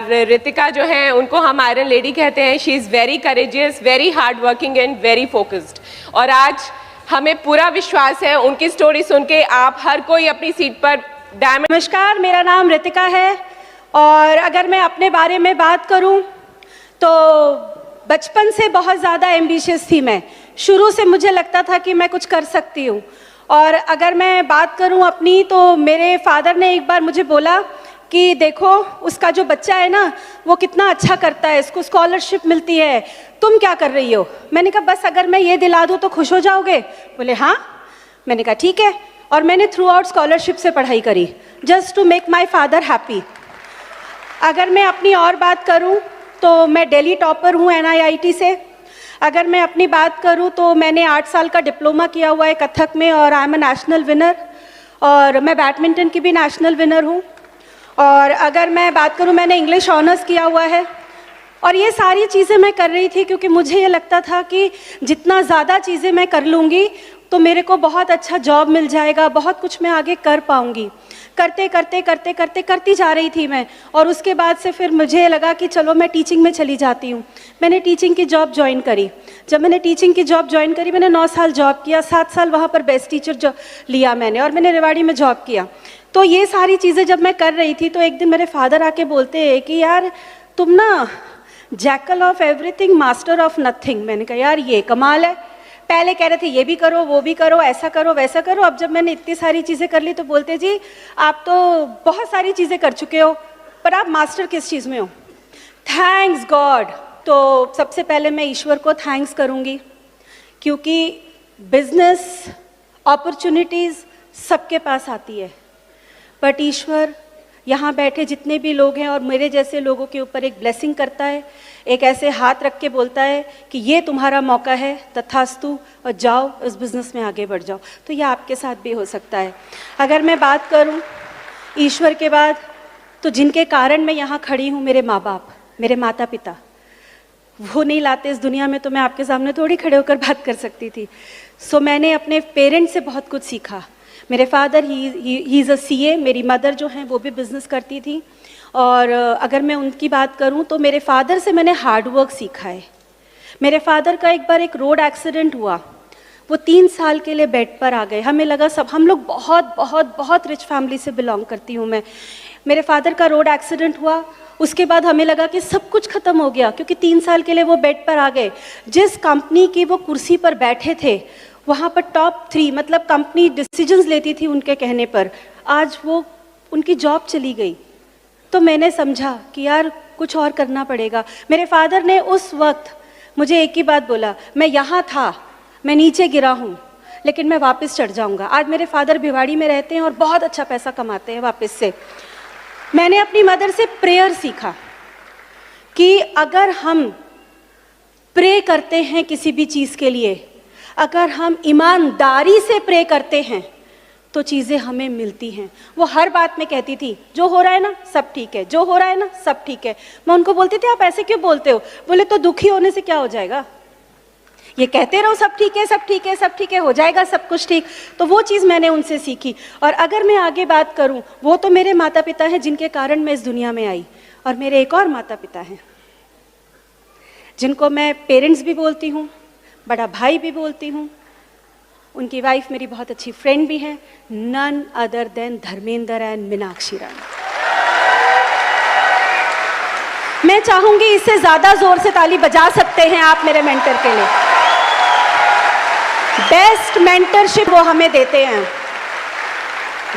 रितिका जो है उनको हम आयरन लेडी कहते हैं। She is very courageous, very hard working and very focused. और आज हमें पूरा विश्वास है उनकी स्टोरी सुन के आप हर कोई अपनी सीट पर डायमंड। नमस्कार, मेरा नाम रितिका है और अगर मैं अपने बारे में बात करूं तो बचपन से बहुत ज़्यादा एम्बिशियस थी मैं। शुरू से मुझे लगता था कि मैं कुछ कर सकती हूं। और अगर मैं बात करूं अपनी, तो मेरे फादर ने एक बार मुझे बोला कि देखो उसका जो बच्चा है ना वो कितना अच्छा करता है, इसको स्कॉलरशिप मिलती है, तुम क्या कर रही हो? मैंने कहा बस अगर मैं ये दिला दूँ तो खुश हो जाओगे? बोले हाँ। मैंने कहा ठीक है। और मैंने थ्रू आउट स्कॉलरशिप से पढ़ाई करी just to make my father happy. अगर मैं अपनी और बात करूं तो मैं दिल्ली टॉपर हूं NIIT से। अगर मैं अपनी बात करूं तो मैंने 8 साल का डिप्लोमा किया हुआ है कथक में और I am a national winner. और मैं बैडमिंटन की भी नेशनल विनर हूं। और अगर मैं बात करूं, मैंने इंग्लिश ऑनर्स किया हुआ है। और ये सारी चीज़ें मैं कर रही थी क्योंकि मुझे ये लगता था कि जितना ज़्यादा चीज़ें मैं कर लूँगी तो मेरे को बहुत अच्छा जॉब मिल जाएगा, बहुत कुछ मैं आगे कर पाऊँगी। करते करते करते करते करती जा रही थी मैं। और उसके बाद से फिर मुझे लगा कि चलो मैं टीचिंग में चली जाती हूँ। मैंने टीचिंग की जॉब ज्वाइन करी। जब मैंने टीचिंग की जॉब ज्वाइन करी, मैंने 9 साल जॉब किया, 7 साल वहाँ पर बेस्ट टीचर लिया मैंने, और मैंने रेवाड़ी में जॉब किया। तो ये सारी चीज़ें जब मैं कर रही थी तो एक दिन मेरे फादर आके बोलते हैं कि यार तुम ना jackal of everything master of nothing. मैंने कहा यार ये कमाल है। पहले कह रहे थे ये भी करो वो भी करो, ऐसा करो वैसा करो। अब जब मैंने इतनी सारी चीज़ें कर ली तो बोलते जी आप तो बहुत सारी चीज़ें कर चुके हो, पर आप मास्टर किस चीज़ में हो? Thanks God. तो सबसे पहले मैं ईश्वर को थैंक्स करूँगी क्योंकि बिजनेस अपॉर्चुनिटीज़ सबके पास आती है, बट ईश्वर यहाँ बैठे जितने भी लोग हैं और मेरे जैसे लोगों के ऊपर एक ब्लेसिंग करता है, एक ऐसे हाथ रख के बोलता है कि ये तुम्हारा मौका है, तथास्तु, और जाओ इस बिज़नेस में आगे बढ़ जाओ। तो ये आपके साथ भी हो सकता है। अगर मैं बात करूँ ईश्वर के बाद, तो जिनके कारण मैं यहाँ खड़ी हूँ, मेरे माँ बाप, मेरे माता पिता, वो नहीं लाते इस दुनिया में तो मैं आपके सामने थोड़ी खड़े होकर बात कर सकती थी। सो मैंने अपने पेरेंट्स से बहुत कुछ सीखा। मेरे father he is a CA, मेरी मदर जो हैं वो भी बिज़नेस करती थी। और अगर मैं उनकी बात करूं तो मेरे फादर से मैंने हार्ड वर्क सीखा है। मेरे फादर का एक बार एक रोड एक्सीडेंट हुआ, वो 3 साल के लिए बेड पर आ गए। हमें लगा सब, हम लोग बहुत बहुत बहुत रिच फैमिली से बिलोंग करती हूँ मैं। मेरे फादर का रोड एक्सीडेंट हुआ, उसके बाद हमें लगा कि सब कुछ ख़त्म हो गया क्योंकि 3 साल के लिए वो बेड पर आ गए। जिस कंपनी की वो कुर्सी पर बैठे थे वहाँ पर टॉप 3, मतलब कंपनी डिसीजंस लेती थी उनके कहने पर, आज वो उनकी जॉब चली गई। तो मैंने समझा कि यार कुछ और करना पड़ेगा। मेरे फादर ने उस वक्त मुझे एक ही बात बोला, मैं यहाँ था, मैं नीचे गिरा हूँ, लेकिन मैं वापस चढ़ जाऊँगा। आज मेरे फादर भिवाड़ी में रहते हैं और बहुत अच्छा पैसा कमाते हैं वापस से। मैंने अपनी मदर से प्रेयर सीखा कि अगर हम प्रे करते हैं किसी भी चीज़ के लिए, अगर हम ईमानदारी से प्रे करते हैं तो चीज़ें हमें मिलती हैं। वो हर बात में कहती थी जो हो रहा है ना सब ठीक है, जो हो रहा है ना सब ठीक है। मैं उनको बोलती थी आप ऐसे क्यों बोलते हो? बोले तो दुखी होने से क्या हो जाएगा, ये कहते रहो सब ठीक है सब ठीक है सब ठीक है, हो जाएगा सब कुछ ठीक। तो वो चीज़ मैंने उनसे सीखी। और अगर मैं आगे बात करूं, वो तो मेरे माता पिता हैं जिनके कारण मैं इस दुनिया में आई। और मेरे एक और माता पिता हैं जिनको मैं पेरेंट्स भी बोलती हूँ, बड़ा भाई भी बोलती हूँ। उनकी वाइफ मेरी बहुत अच्छी फ्रेंड भी है, none other than Dharmendra and Meenakshi Rani. मैं चाहूंगी इससे ज्यादा जोर से ताली बजा सकते हैं आप मेरे मेंटर के लिए। बेस्ट मेंटरशिप वो हमें देते हैं,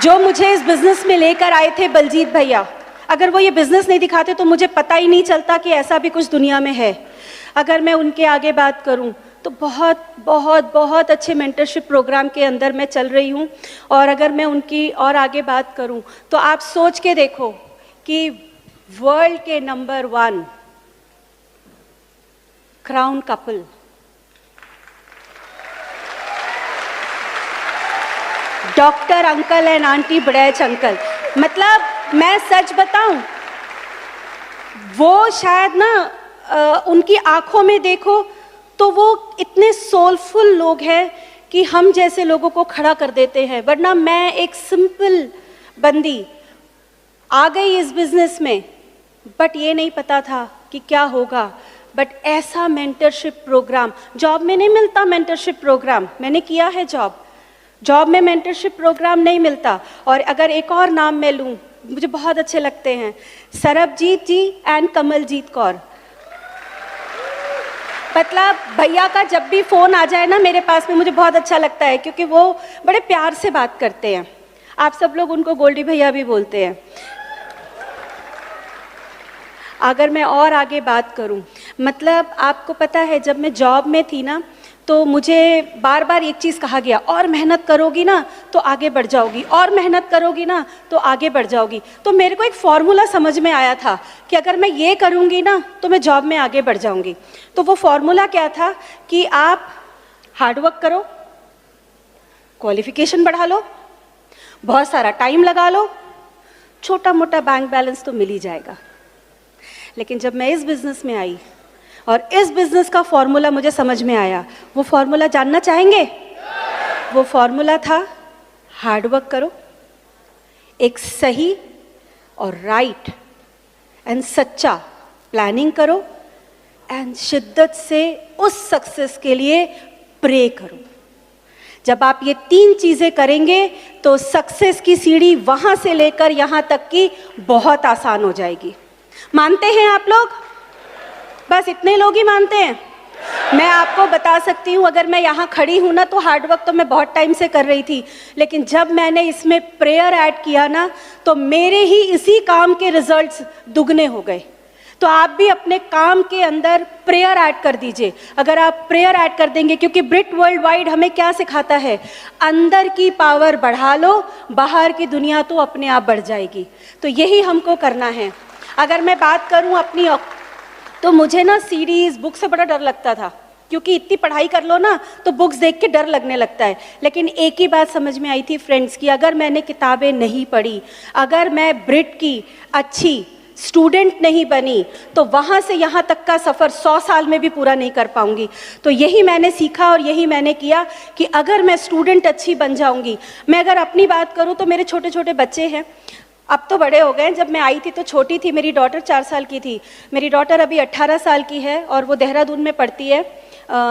जो मुझे इस बिजनेस में लेकर आए थे बलजीत भैया। अगर वो ये बिजनेस नहीं दिखाते तो मुझे पता ही नहीं चलता कि ऐसा भी कुछ दुनिया में है। अगर मैं उनके आगे बात करूं तो बहुत बहुत बहुत अच्छे मेंटरशिप प्रोग्राम के अंदर मैं चल रही हूं। और अगर मैं उनकी और आगे बात करूं तो आप सोच के देखो कि वर्ल्ड के number 1 crown couple, doctor uncle and aunty बड़ैच uncle, मतलब मैं सच बताऊं, वो शायद ना उनकी आंखों में देखो तो वो इतने सोलफुल लोग हैं कि हम जैसे लोगों को खड़ा कर देते हैं। वरना मैं एक सिंपल बंदी आ गई इस बिजनेस में बट ये नहीं पता था कि क्या होगा। बट ऐसा मेंटरशिप प्रोग्राम जॉब में नहीं मिलता। मेंटरशिप प्रोग्राम मैंने किया है, जॉब में मेंटरशिप प्रोग्राम नहीं मिलता। और अगर एक और नाम मैं लूँ, मुझे बहुत अच्छे लगते हैं, सरबजीत जी एंड कमलजीत कौर। मतलब भैया का जब भी फ़ोन आ जाए ना मेरे पास में, मुझे बहुत अच्छा लगता है, क्योंकि वो बड़े प्यार से बात करते हैं। आप सब लोग उनको गोल्डी भैया भी बोलते हैं। अगर मैं और आगे बात करूं, मतलब आपको पता है जब मैं जॉब में थी ना, तो मुझे बार बार एक चीज़ कहा गया, और मेहनत करोगी ना तो आगे बढ़ जाओगी, और मेहनत करोगी ना तो आगे बढ़ जाओगी। तो मेरे को एक फॉर्मूला समझ में आया था कि अगर मैं ये करूँगी ना तो मैं जॉब में आगे बढ़ जाऊँगी। तो वो फॉर्मूला क्या था कि आप हार्डवर्क करो, क्वालिफिकेशन बढ़ा लो, बहुत सारा टाइम लगा लो, छोटा मोटा बैंक बैलेंस तो मिल ही जाएगा। लेकिन जब मैं इस बिज़नेस में आई और इस बिज़नेस का फॉर्मूला मुझे समझ में आया, वो फॉर्मूला जानना चाहेंगे? वो फॉर्मूला था हार्डवर्क करो, एक सही और राइट एंड सच्चा प्लानिंग करो, एंड शिद्दत से उस सक्सेस के लिए प्रे करो। जब आप ये 3 चीज़ें करेंगे तो सक्सेस की सीढ़ी वहाँ से लेकर यहाँ तक की बहुत आसान हो जाएगी। मानते हैं आप लोग? बस इतने लोग ही मानते हैं। मैं आपको बता सकती हूँ, अगर मैं यहाँ खड़ी हूँ ना तो हार्डवर्क तो मैं बहुत टाइम से कर रही थी, लेकिन जब मैंने इसमें प्रेयर ऐड किया ना तो मेरे ही इसी काम के रिजल्ट्स दुगने हो गए। तो आप भी अपने काम के अंदर प्रेयर ऐड कर दीजिए। अगर आप प्रेयर ऐड कर देंगे, क्योंकि ब्रिट वर्ल्ड वाइड हमें क्या सिखाता है, अंदर की पावर बढ़ा लो, बाहर की दुनिया तो अपने आप बढ़ जाएगी। तो यही हमको करना है। अगर मैं बात करूं अपनी, तो मुझे ना सीरीज़ बुक से बड़ा डर लगता था, क्योंकि इतनी पढ़ाई कर लो ना तो बुक्स देख के डर लगने लगता है। लेकिन एक ही बात समझ में आई थी फ्रेंड्स की, अगर मैंने किताबें नहीं पढ़ी, अगर मैं ब्रिट की अच्छी स्टूडेंट नहीं बनी, तो वहाँ से यहाँ तक का सफ़र 100 साल में भी पूरा नहीं कर पाऊँगी। तो यही मैंने सीखा और यही मैंने किया कि अगर मैं स्टूडेंट अच्छी बन जाऊँगी। मैं अगर अपनी बात करूँ तो मेरे छोटे छोटे बच्चे हैं, अब तो बड़े हो गए। जब मैं आई थी तो छोटी थी, मेरी डॉटर 4 साल की थी। मेरी डॉटर अभी 18 साल की है और वो देहरादून में पढ़ती है,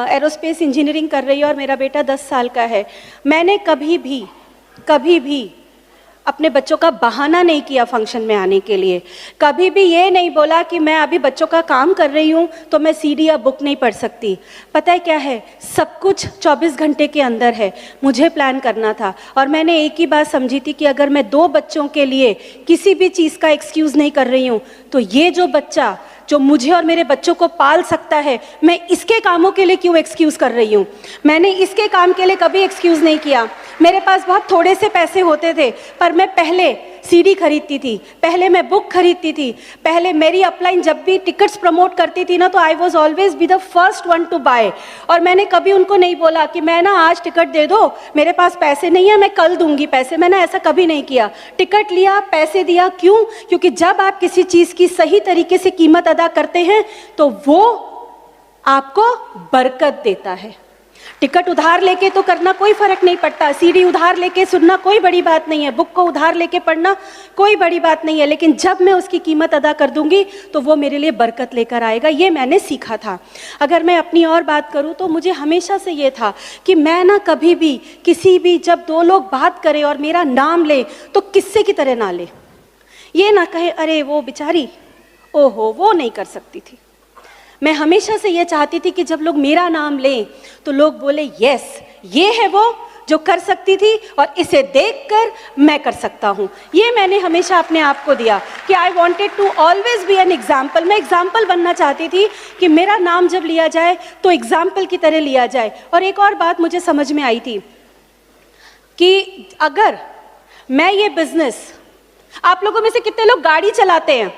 एरोस्पेस इंजीनियरिंग कर रही है, और मेरा बेटा 10 साल का है। मैंने कभी भी अपने बच्चों का बहाना नहीं किया फंक्शन में आने के लिए। कभी भी ये नहीं बोला कि मैं अभी बच्चों का काम कर रही हूँ तो मैं सीडी या बुक नहीं पढ़ सकती। पता है क्या है, सब कुछ 24 घंटे के अंदर है। मुझे प्लान करना था और मैंने एक ही बात समझी थी कि अगर मैं 2 बच्चों के लिए किसी भी चीज़ का एक्सक्यूज़ नहीं कर रही हूँ, तो ये जो बच्चा जो मुझे और मेरे बच्चों को पाल सकता है, मैं इसके कामों के लिए क्यों एक्सक्यूज़ कर रही हूँ। मैंने इसके काम के लिए कभी एक्सक्यूज़ नहीं किया। मेरे पास बहुत थोड़े से पैसे होते थे, पर मैं पहले सीडी खरीदती थी, पहले मैं बुक खरीदती थी, पहले मेरी अपलाइन जब भी टिकट्स प्रमोट करती थी ना तो I was always be the first one to buy. और मैंने कभी उनको नहीं बोला कि मैं ना आज टिकट दे दो, मेरे पास पैसे नहीं है, मैं कल दूंगी पैसे। मैंने ऐसा कभी नहीं किया। टिकट लिया, पैसे दिया। क्यों? क्योंकि जब आप किसी चीज़ की सही तरीके से कीमत अदा करते हैं तो वो आपको बरकत देता है। टिकट उधार लेके तो करना कोई फर्क नहीं पड़ता, सीडी उधार लेके सुनना कोई बड़ी बात नहीं है, बुक को उधार लेके पढ़ना कोई बड़ी बात नहीं है, लेकिन जब मैं उसकी कीमत अदा कर दूंगी तो वो मेरे लिए बरकत लेकर आएगा। ये मैंने सीखा था। अगर मैं अपनी और बात करूं तो मुझे हमेशा से ये था कि मैं ना कभी भी किसी भी, जब 2 लोग बात करें और मेरा नाम ले तो किस्से की तरह ना ले। ये ना कहे अरे वो बेचारी, ओहो वो नहीं कर सकती थी। मैं हमेशा से ये चाहती थी कि जब लोग मेरा नाम लें तो लोग बोले यस, ये है वो जो कर सकती थी और इसे देखकर मैं कर सकता हूँ। ये मैंने हमेशा अपने आप को दिया कि I wanted to always be an example. मैं एग्जाम्पल बनना चाहती थी कि मेरा नाम जब लिया जाए तो एग्जाम्पल की तरह लिया जाए। और एक और बात मुझे समझ में आई थी कि अगर मैं ये बिजनेस, आप लोगों में से कितने लोग गाड़ी चलाते हैं?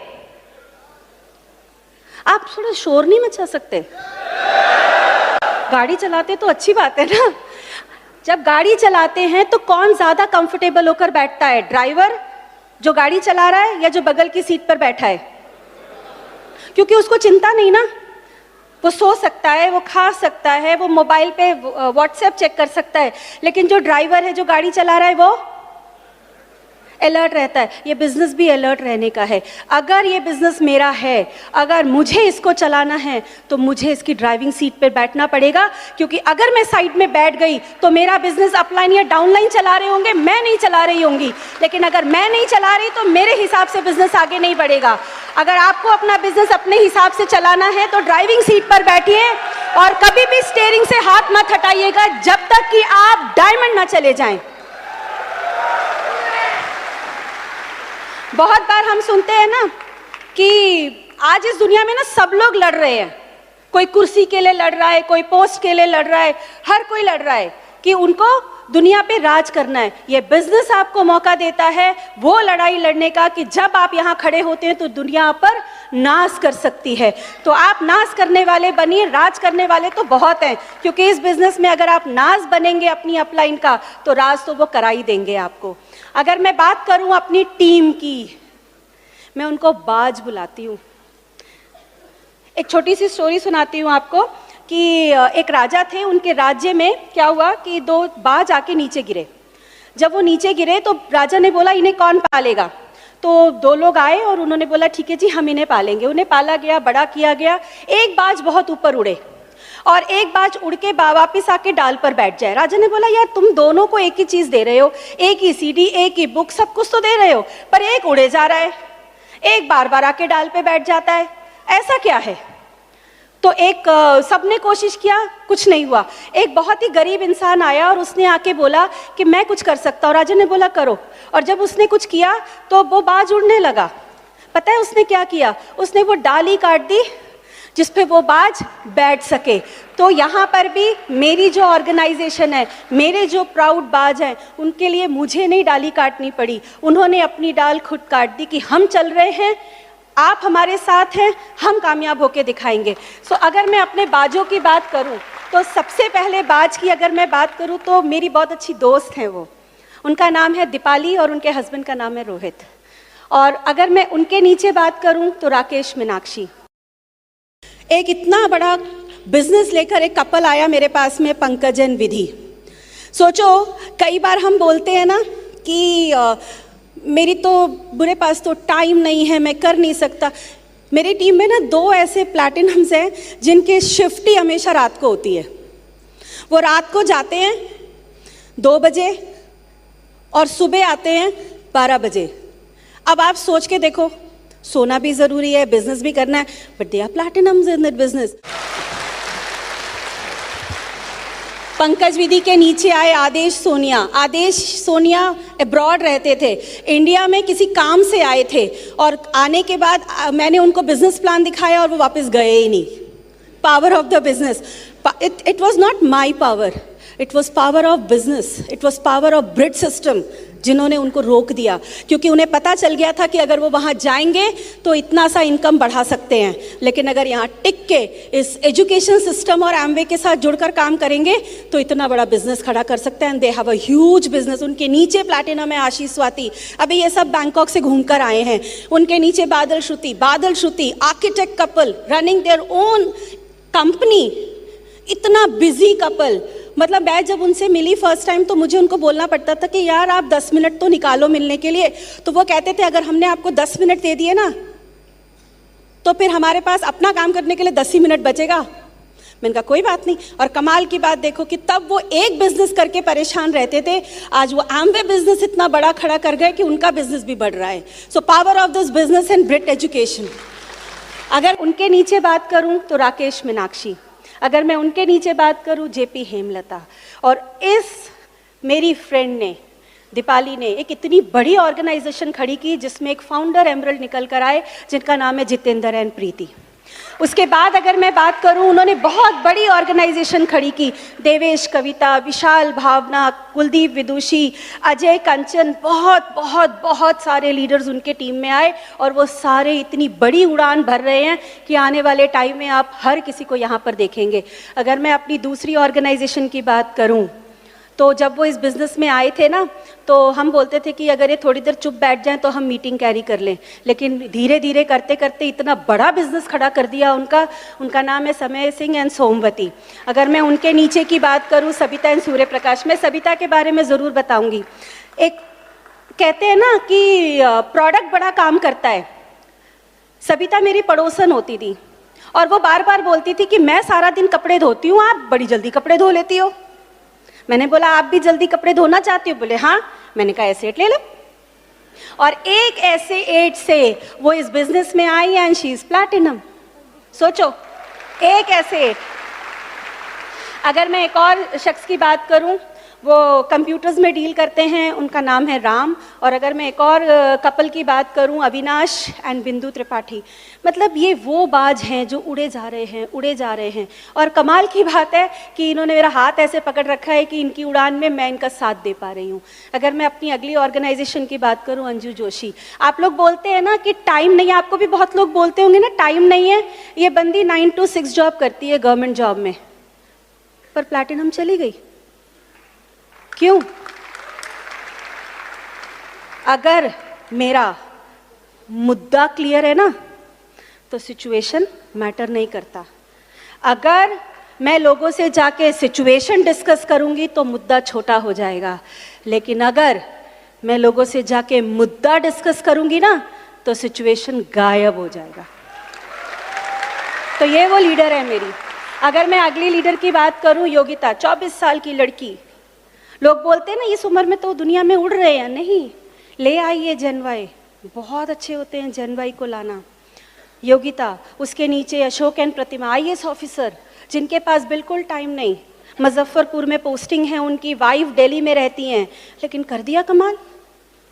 आप थोड़ा शोर नहीं मचा सकते? गाड़ी चलाते तो अच्छी बात है ना। जब गाड़ी चलाते हैं तो कौन ज्यादा कंफर्टेबल होकर बैठता है, ड्राइवर जो गाड़ी चला रहा है या जो बगल की सीट पर बैठा है? क्योंकि उसको चिंता नहीं ना, वो सो सकता है, वो खा सकता है, वो मोबाइल पे व्हाट्सएप चेक कर सकता है। लेकिन जो ड्राइवर है, जो गाड़ी चला रहा है, वो अलर्ट रहता है, ये बिज़नेस भी अलर्ट रहने का है। अगर ये बिज़नेस मेरा है, अगर मुझे इसको चलाना है तो मुझे इसकी ड्राइविंग सीट पर बैठना पड़ेगा, क्योंकि अगर मैं साइड में बैठ गई तो मेरा बिज़नेस अपलाइन या डाउनलाइन चला रहे होंगे, मैं नहीं चला रही होंगी। लेकिन अगर मैं नहीं चला रही तो मेरे हिसाब से बिज़नेस आगे नहीं बढ़ेगा। अगर आपको अपना बिज़नेस अपने हिसाब से चलाना है तो ड्राइविंग सीट पर बैठिए और कभी भी स्टीयरिंग से हाथ मत हटाइएगा जब तक कि आप डायमंड ना चले जाएं। बहुत बार हम सुनते हैं ना कि आज इस दुनिया में ना सब लोग लड़ रहे हैं, कोई कुर्सी के लिए लड़ रहा है, कोई पोस्ट के लिए लड़ रहा है, हर कोई लड़ रहा है कि उनको दुनिया पे राज करना है। ये बिजनेस आपको मौका देता है वो लड़ाई लड़ने का कि जब आप यहाँ खड़े होते हैं तो दुनिया पर नाश कर सकती है। तो आप नाश करने वाले बनिए, राज करने वाले तो बहुत हैं, क्योंकि इस बिजनेस में अगर आप नाश बनेंगे अपनी अपलाइन का तो राज तो वो करा ही देंगे आपको। अगर मैं बात करूँ अपनी टीम की, मैं उनको बाज बुलाती हूँ। एक छोटी सी स्टोरी सुनाती हूँ आपको कि एक राजा थे, उनके राज्य में क्या हुआ कि 2 बाज आके नीचे गिरे। जब वो नीचे गिरे तो राजा ने बोला इन्हें कौन पालेगा। तो 2 लोग आए और उन्होंने बोला ठीक है जी हम इन्हें पालेंगे। उन्हें पाला गया, बड़ा किया गया। एक बाज बहुत ऊपर उड़े और एक बाज उड़ के वापिस आके डाल पर बैठ जाए। राजा ने बोला यार तुम दोनों को एक ही चीज दे रहे हो, एक ही सीडी, एक ही बुक, सब कुछ तो दे रहे हो, पर एक उड़े जा रहा है, एक बार बार आके डाल पे बैठ जाता है, ऐसा क्या है। तो एक सबने कोशिश किया, कुछ नहीं हुआ। एक बहुत ही गरीब इंसान आया और उसने आके बोला कि मैं कुछ कर सकता हूँ। राजा ने बोला करो। और जब उसने कुछ किया तो वो बाज उड़ने लगा। पता है उसने क्या किया, उसने वो डाली काट दी जिस पे वो बाज बैठ सके। तो यहाँ पर भी मेरी जो ऑर्गेनाइजेशन है, मेरे जो प्राउड बाज हैं, उनके लिए मुझे नहीं डाली काटनी पड़ी, उन्होंने अपनी डाल खुद काट दी कि हम चल रहे हैं, आप हमारे साथ हैं, हम कामयाब होके दिखाएंगे। सो अगर मैं अपने बाजों की बात करूं तो सबसे पहले बाज की अगर मैं बात करूं तो मेरी बहुत अच्छी दोस्त हैं वो, उनका नाम है दीपाली और उनके हस्बैंड का नाम है रोहित। और अगर मैं उनके नीचे बात करूं तो राकेश, मीनाक्षी। एक इतना बड़ा बिजनेस लेकर एक कपल आया मेरे पास में, पंकज एंड विधि। सोचो कई बार हम बोलते हैं ना कि मेरी तो बुरे पास तो टाइम नहीं है, मैं कर नहीं सकता। मेरी टीम में ना 2 ऐसे प्लैटिनम्स हैं जिनके शिफ्ट ही हमेशा रात को होती है। वो रात को जाते हैं 2 बजे और सुबह आते हैं 12 बजे। अब आप सोच के देखो, सोना भी ज़रूरी है, बिजनेस भी करना है, but they are platinums in that business. Pankaj Vidhi के नीचे आए आदेश सोनिया। आदेश सोनिया अब्रॉड रहते थे, इंडिया में किसी काम से आए थे और आने के बाद मैंने उनको बिजनेस प्लान दिखाया और वो वापस गए ही नहीं। Power of the business, it was not my power, it was power of business, it was power of breed system जिन्होंने उनको रोक दिया, क्योंकि उन्हें पता चल गया था कि अगर वो वहाँ जाएंगे तो इतना सा इनकम बढ़ा सकते हैं, लेकिन अगर यहाँ टिक के इस एजुकेशन सिस्टम और एमवे के साथ जुड़कर काम करेंगे तो इतना बड़ा बिजनेस खड़ा कर सकते हैं। They have a huge business. उनके नीचे प्लैटिनम है आशीष स्वाति, अभी ये सब बैंकॉक से घूमकर आए हैं। उनके नीचे Badal Shruti architect couple running their own company, इतना बिजी कपल। मतलब मैं जब उनसे मिली फर्स्ट टाइम तो मुझे उनको बोलना पड़ता था कि यार आप 10 मिनट तो निकालो मिलने के लिए। तो वो कहते थे अगर हमने आपको 10 मिनट दे दिए ना तो फिर हमारे पास अपना काम करने के लिए 10 ही मिनट बचेगा। मैंने कहा कोई बात नहीं। और कमाल की बात देखो कि तब वो एक बिजनेस करके परेशान रहते थे, आज वो एमवे बिजनेस इतना बड़ा खड़ा कर गए कि उनका बिजनेस भी बढ़ रहा है। So power of this business and Brit education. अगर उनके नीचे बात करूं तो राकेश, मीनाक्षी। अगर मैं उनके नीचे बात करूं जेपी, हेमलता। और इस मेरी फ्रेंड ने, दीपाली ने, एक इतनी बड़ी ऑर्गेनाइजेशन खड़ी की जिसमें एक फाउंडर एमरल्ड निकल कर आए जिनका नाम है जितेंद्र एंड प्रीति। उसके बाद अगर मैं बात करूं, उन्होंने बहुत बड़ी ऑर्गेनाइजेशन खड़ी की। देवेश, कविता, विशाल, भावना, कुलदीप विदुषी, अजय, कंचन, बहुत बहुत बहुत सारे लीडर्स उनके टीम में आए और वो सारे इतनी बड़ी उड़ान भर रहे हैं कि आने वाले टाइम में आप हर किसी को यहाँ पर देखेंगे। अगर मैं अपनी दूसरी ऑर्गेनाइजेशन की बात करूँ तो जब वो इस बिज़नेस में आए थे ना तो हम बोलते थे कि अगर ये थोड़ी देर चुप बैठ जाएं तो हम मीटिंग कैरी कर लें, लेकिन धीरे धीरे करते करते इतना बड़ा बिजनेस खड़ा कर दिया उनका नाम है समय सिंह एंड सोमवती। अगर मैं उनके नीचे की बात करूं, सबिता एंड सूर्य प्रकाश, मैं सबिता के बारे में ज़रूर बताऊंगी। एक कहते हैं ना कि प्रोडक्ट बड़ा काम करता है। सविता मेरी पड़ोसन होती थी और वो बार बार बोलती थी कि मैं सारा दिन कपड़े धोती हूँ, आप बड़ी जल्दी कपड़े धो लेती हो। मैंने बोला आप भी जल्दी कपड़े धोना चाहती हो? बोले हाँ। मैंने कहा एसेट ले लो, और एक ऐसे एड से वो इस बिजनेस में आई एंड शी इज प्लैटिनम। सोचो, एक ऐसे एड। अगर मैं एक और शख्स की बात करूं, वो कंप्यूटर्स में डील करते हैं, उनका नाम है राम। और अगर मैं एक और कपल की बात करूं, अविनाश एंड बिंदु त्रिपाठी, मतलब ये वो बाज हैं जो उड़े जा रहे हैं, उड़े जा रहे हैं। और कमाल की बात है कि इन्होंने मेरा हाथ ऐसे पकड़ रखा है कि इनकी उड़ान में मैं इनका साथ दे पा रही हूँ। अगर मैं अपनी अगली ऑर्गेनाइजेशन की बात करूँ, अंजू जोशी, आप लोग बोलते हैं ना कि टाइम नहीं है, आपको भी बहुत लोग बोलते होंगे ना टाइम नहीं है। ये बंदी 9 to 6 जॉब करती है गवर्नमेंट जॉब में, पर प्लैटिनम चली गई। क्यों? अगर मेरा मुद्दा क्लियर है ना, तो सिचुएशन मैटर नहीं करता। अगर मैं लोगों से जाके सिचुएशन डिस्कस करूंगी तो मुद्दा छोटा हो जाएगा, लेकिन अगर मैं लोगों से जाके मुद्दा डिस्कस करूंगी ना, तो सिचुएशन गायब हो जाएगा। तो ये वो लीडर है मेरी। अगर मैं अगली लीडर की बात करूं, योगिता, 24 साल की लड़की। लोग बोलते हैं ना इस उम्र में तो दुनिया में उड़ रहे हैं, नहीं, ले आइए जनवाई, बहुत अच्छे होते हैं जनवाई को लाना। योगिता, उसके नीचे Ashok and Pratima, IAS officer, जिनके पास बिल्कुल टाइम नहीं, मुजफ्फरपुर में पोस्टिंग है उनकी, वाइफ दिल्ली में रहती हैं, लेकिन कर दिया कमाल,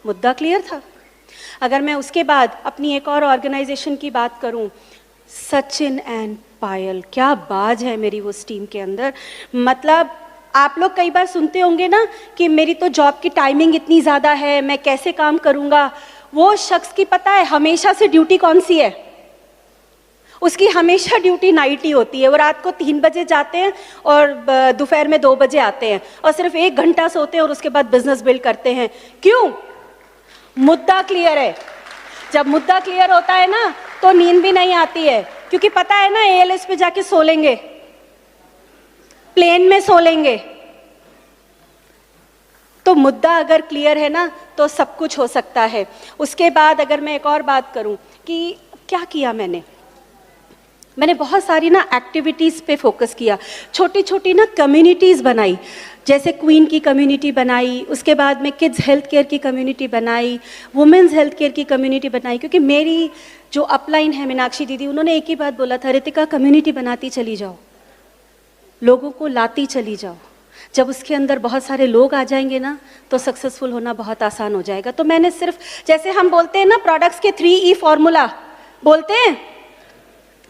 मुद्दा क्लियर था। अगर मैं उसके बाद अपनी एक और ऑर्गेनाइजेशन की बात करूं, सचिन एंड पायल, क्या बाज है मेरी उस टीम के अंदर। मतलब आप लोग कई बार सुनते होंगे ना कि मेरी तो जॉब की टाइमिंग इतनी ज़्यादा है, मैं कैसे काम करूँगा। वो शख्स की पता है हमेशा से ड्यूटी कौन सी है? उसकी हमेशा ड्यूटी नाइट ही होती है। वो रात को 3 बजे जाते हैं और दोपहर में 2 बजे आते हैं और सिर्फ 1 घंटा सोते हैं और उसके बाद बिजनेस बिल्ड करते हैं। क्यों? मुद्दा क्लियर है। जब मुद्दा क्लियर होता है ना तो नींद भी नहीं आती है, क्योंकि पता है ना ALS पे जाके सो लेंगे, प्लेन में सो लेंगे। तो मुद्दा अगर क्लियर है ना तो सब कुछ हो सकता है। उसके बाद अगर मैं एक और बात करूं कि क्या किया मैंने बहुत सारी ना एक्टिविटीज़ पे फोकस किया, छोटी छोटी ना कम्युनिटीज़ बनाई, जैसे क्वीन की कम्युनिटी बनाई, उसके बाद में किड्स हेल्थ केयर की कम्युनिटी बनाई, वुमेन्स हेल्थ केयर की कम्युनिटी बनाई। क्योंकि मेरी जो अपलाइन है मीनाक्षी दीदी, उन्होंने एक ही बात बोला था, रितिका कम्युनिटी बनाती चली जाओ, लोगों को लाती चली जाओ। जब उसके अंदर बहुत सारे लोग आ जाएंगे ना तो सक्सेसफुल होना बहुत आसान हो जाएगा। तो मैंने सिर्फ, जैसे हम बोलते हैं ना प्रोडक्ट्स के 3E फॉर्मूला बोलते हैं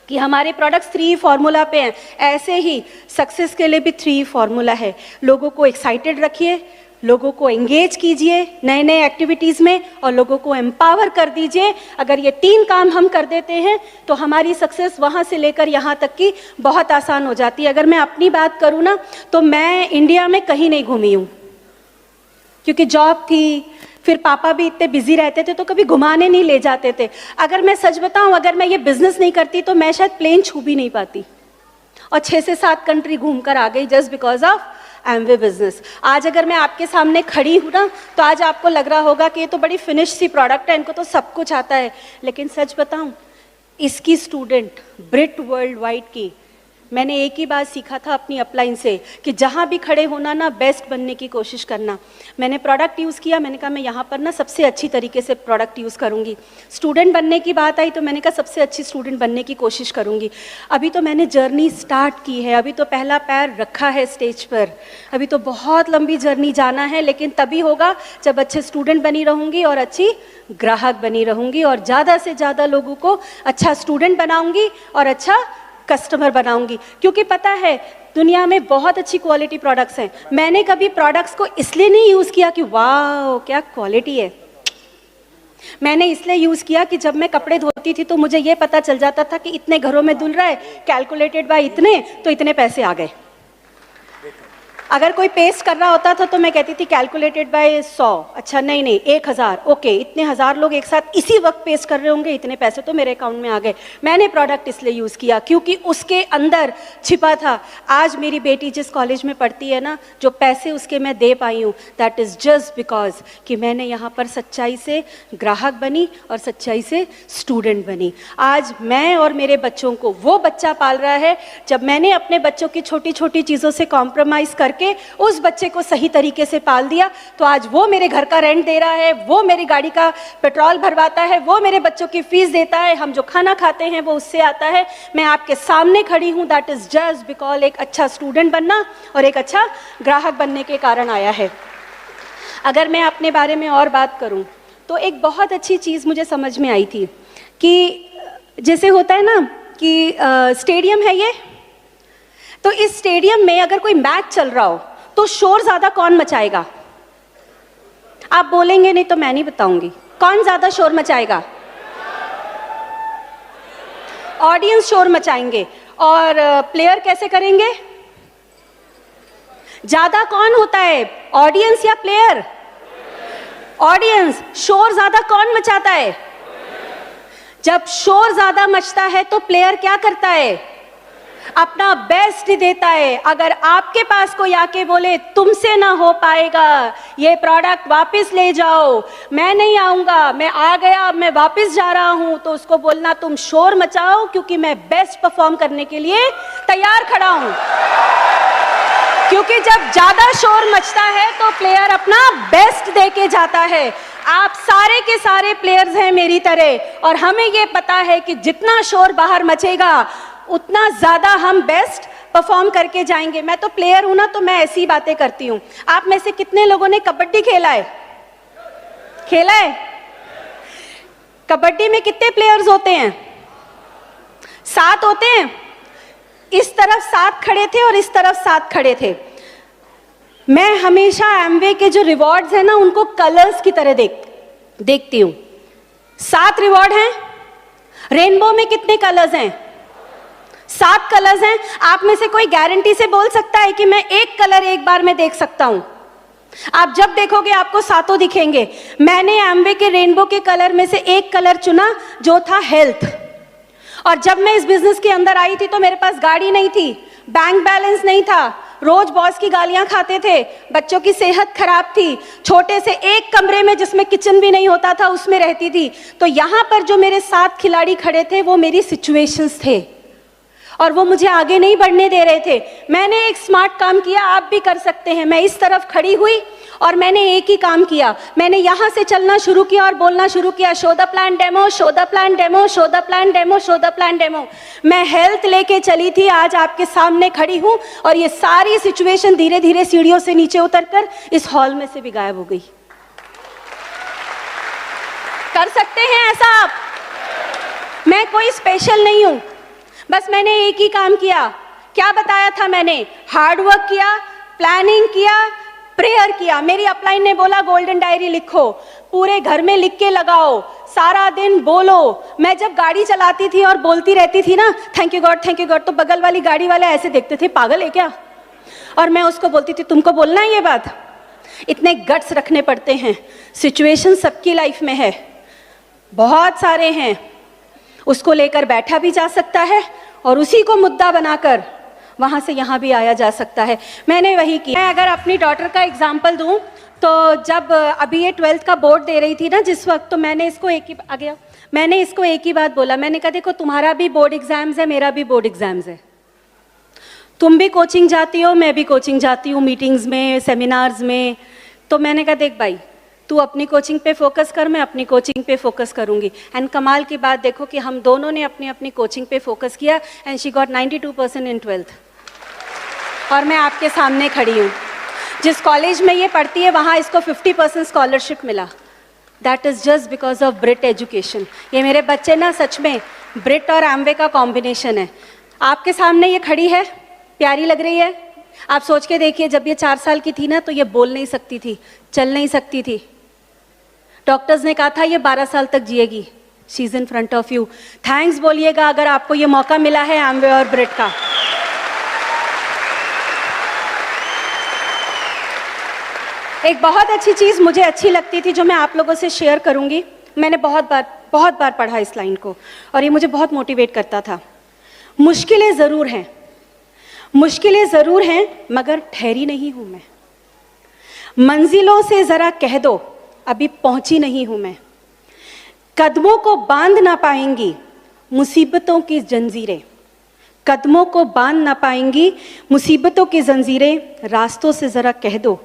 कि हमारे प्रोडक्ट्स 3E फॉर्मूला पे हैं, ऐसे ही सक्सेस के लिए भी 3E फॉर्मूला है। लोगों को एक्साइटेड रखिए, लोगों को एंगेज कीजिए नए नए एक्टिविटीज़ में, और लोगों को एम्पावर कर दीजिए। अगर ये 3 काम हम कर देते हैं तो हमारी सक्सेस वहाँ से लेकर यहाँ तक की बहुत आसान हो जाती है। अगर मैं अपनी बात करूँ ना तो मैं इंडिया में कहीं नहीं घूमी हूँ, क्योंकि जॉब थी, फिर पापा भी इतने बिजी रहते थे तो कभी घुमाने नहीं ले जाते थे। अगर मैं सच बताऊँ, अगर मैं ये बिजनेस नहीं करती तो मैं शायद प्लेन छू भी नहीं पाती, और 6 से 7 कंट्री घूम कर आ गई just because of Amway business. आज अगर मैं आपके सामने खड़ी हूँ ना तो आज आपको लग रहा होगा कि ये तो बड़ी फिनिश सी प्रोडक्ट है, इनको तो सब कुछ आता है। लेकिन सच बताऊँ, इसकी स्टूडेंट ब्रिट वर्ल्ड वाइड की मैंने एक ही बात सीखा था अपनी अपलाइन से कि जहाँ भी खड़े होना ना बेस्ट बनने की कोशिश करना। मैंने प्रोडक्ट यूज़ किया, मैंने कहा मैं यहाँ पर ना सबसे अच्छी तरीके से प्रोडक्ट यूज़ करूँगी। स्टूडेंट बनने की बात आई तो मैंने कहा सबसे अच्छी स्टूडेंट बनने की कोशिश करूँगी। अभी तो मैंने जर्नी स्टार्ट की है, अभी तो पहला पैर रखा है स्टेज पर, अभी तो बहुत लंबी जर्नी जाना है, लेकिन तभी होगा जब अच्छे स्टूडेंट बनी रहूँगी और अच्छी ग्राहक बनी रहूँगी, और ज़्यादा से ज़्यादा लोगों को अच्छा स्टूडेंट बनाऊँगी और अच्छा कस्टमर बनाऊंगी। क्योंकि पता है दुनिया में बहुत अच्छी क्वालिटी प्रोडक्ट्स हैं। मैंने कभी प्रोडक्ट्स को इसलिए नहीं यूज़ किया कि वाह क्या क्वालिटी है, मैंने इसलिए यूज़ किया कि जब मैं कपड़े धोती थी तो मुझे ये पता चल जाता था कि इतने घरों में धुल रहा है, कैलकुलेटेड बाय इतने, तो इतने पैसे आ गए। अगर कोई पेस्ट कर रहा होता था तो मैं कहती थी कैलकुलेटेड बाय 100, अच्छा नहीं 1000, ओके इतने 1000 लोग एक साथ इसी वक्त पेस्ट कर रहे होंगे, इतने पैसे तो मेरे अकाउंट में आ गए। मैंने प्रोडक्ट इसलिए यूज़ किया क्योंकि उसके अंदर छिपा था। आज मेरी बेटी जिस कॉलेज में पढ़ती है ना, जो पैसे उसके मैं दे पाई हूँ, दैट इज़ जस्ट बिकॉज कि मैंने यहाँ पर सच्चाई से ग्राहक बनी और सच्चाई से स्टूडेंट बनी। आज मैं और मेरे बच्चों को वो बच्चा पाल रहा है। जब मैंने अपने बच्चों की छोटी छोटी चीज़ों से कॉम्प्रोमाइज़ करके उस बच्चे को सही तरीके से पाल दिया, तो आज वो मेरे घर का रेंट दे रहा है, वो मेरी गाड़ी का पेट्रोल भरवाता है, वो मेरे बच्चों की फीस देता है, हम जो खाना खाते हैं वो उससे आता है। मैं आपके सामने खड़ी हूँ, दैट इज जस्ट बिकॉज एक अच्छा स्टूडेंट बनना और एक अच्छा ग्राहक बनने के कारण आया है। अगर मैं अपने बारे में और बात करूँ तो एक बहुत अच्छी चीज़ मुझे समझ में आई थी कि जैसे होता है ना कि स्टेडियम है ये, तो इस स्टेडियम में अगर कोई मैच चल रहा हो तो शोर ज्यादा कौन मचाएगा? आप बोलेंगे नहीं तो मैं नहीं बताऊंगी, कौन ज्यादा शोर मचाएगा? ऑडियंस शोर मचाएंगे। और प्लेयर कैसे करेंगे? ज्यादा कौन होता है, ऑडियंस या प्लेयर? ऑडियंस। शोर ज्यादा कौन मचाता है? जब शोर ज्यादा मचता है तो प्लेयर क्या करता है? अपना बेस्ट देता है। अगर आपके पास कोई आके बोले तुमसे ना हो पाएगा, ये प्रोडक्ट वापस ले जाओ, मैं नहीं आऊंगा, मैं आ गया, मैं वापस जा रहा हूं, तो उसको बोलना तुम शोर मचाओ क्योंकि मैं बेस्ट परफॉर्म करने के लिए तैयार खड़ा हूं। क्योंकि जब ज्यादा शोर मचता है तो प्लेयर अपना बेस्ट दे के जाता है। आप सारे के सारे प्लेयर्स हैं मेरी तरह, और हमें ये पता है कि जितना शोर बाहर मचेगा उतना ज्यादा हम बेस्ट परफॉर्म करके जाएंगे। मैं तो प्लेयर हूं ना, तो मैं ऐसी बातें करती हूं। आप में से कितने लोगों ने कबड्डी खेला है? खेला है? कबड्डी में कितने प्लेयर्स होते हैं? 7 होते हैं। इस तरफ 7 खड़े थे और इस तरफ 7 खड़े थे। मैं हमेशा एमवे के जो रिवॉर्ड्स हैं ना, उनको कलर्स की तरह देखती हूं। 7 रिवॉर्ड हैं। रेनबो में कितने कलर्स हैं? 7 कलर्स हैं। आप में से कोई गारंटी से बोल सकता है कि मैं एक कलर एक बार में देख सकता हूं? आप जब देखोगे आपको 7 दिखेंगे। मैंने एमवे के रेनबो के कलर में से एक कलर चुना जो था हेल्थ। और जब मैं इस बिजनेस के अंदर आई थी तो मेरे पास गाड़ी नहीं थी, बैंक बैलेंस नहीं था, रोज बॉस की गालियां खाते थे, बच्चों की सेहत खराब थी, छोटे से एक कमरे में जिसमें किचन भी नहीं होता था उसमें रहती थी। तो यहां पर जो मेरे 7 खिलाड़ी खड़े थे वो मेरी सिचुएशंस थे और वो मुझे आगे नहीं बढ़ने दे रहे थे। मैंने एक स्मार्ट काम किया, आप भी कर सकते हैं। मैं इस तरफ खड़ी हुई और मैंने एक ही काम किया, मैंने यहाँ से चलना शुरू किया और बोलना शुरू किया, show the plan demo, show the plan demo, show the plan demo, show the plan demo. मैं हेल्थ लेके चली थी, आज आपके सामने खड़ी हूँ और ये सारी सिचुएशन धीरे धीरे सीढ़ियों से नीचे उतरकर इस हॉल में से भी गायब हो गई। कर सकते हैं ऐसा आप? मैं कोई स्पेशल नहीं हूं, बस मैंने एक ही काम किया। क्या बताया था मैंने? हार्ड वर्क किया, प्लानिंग किया, प्रेयर किया। मेरी अपलाइन ने बोला गोल्डन डायरी लिखो, पूरे घर में लिख के लगाओ, सारा दिन बोलो। मैं जब गाड़ी चलाती थी और बोलती रहती थी ना थैंक यू गॉड, तो बगल वाली गाड़ी वाले ऐसे देखते थे, पागल है क्या? और मैं उसको बोलती थी तुमको बोलना है ये बात? इतने गट्स रखने पड़ते हैं। सिचुएशन सबकी लाइफ में है, बहुत सारे हैं, उसको लेकर बैठा भी जा सकता है और उसी को मुद्दा बनाकर वहां से यहाँ भी आया जा सकता है। मैंने वही किया। मैं अगर अपनी डॉटर का एग्जाम्पल दूं तो जब अभी ये 12th का बोर्ड दे रही थी ना जिस वक्त, तो मैंने इसको एक ही बात बोला। मैंने कहा देखो तुम्हारा भी बोर्ड एग्जाम्स है, मेरा भी बोर्ड एग्जाम्स है, तुम भी कोचिंग जाती हो, मैं भी कोचिंग जाती हूँ, मीटिंग्स में, सेमिनार्स में। तो मैंने कहा देख भाई तू अपनी कोचिंग पे फोकस कर, मैं अपनी कोचिंग पे फोकस करूंगी। एंड कमाल की बात देखो कि हम दोनों ने अपनी अपनी कोचिंग पे फोकस किया and she got 92% in 12th। और मैं आपके सामने खड़ी हूँ। जिस कॉलेज में ये पढ़ती है वहाँ इसको 50% स्कॉलरशिप मिला। That is just because of Brit education. ये मेरे बच्चे ना सच में ब्रिट और एमवे का कॉम्बिनेशन है। आपके सामने ये खड़ी है, प्यारी लग रही है। आप सोच के देखिए जब ये 4 साल की थी ना तो ये बोल नहीं सकती थी, चल नहीं सकती थी। डॉक्टर्स ने कहा था ये 12 साल तक जिएगी। She is in front of you. Thanks बोलिएगा अगर आपको ये मौका मिला है एमवे और ब्रिट का। एक बहुत अच्छी चीज़ मुझे अच्छी लगती थी जो मैं आप लोगों से शेयर करूंगी। मैंने बहुत बार पढ़ा इस लाइन को और ये मुझे बहुत मोटिवेट करता था। मुश्किलें ज़रूर हैं मगर ठहरी नहीं हूं मैं। मंजिलों से ज़रा कह दो अभी पहुंची नहीं हूं मैं। कदमों को बांध ना पाएंगी मुसीबतों की जंजीरें। कदमों को बांध ना पाएंगी मुसीबतों की जंजीरें। रास्तों से ज़रा कह दो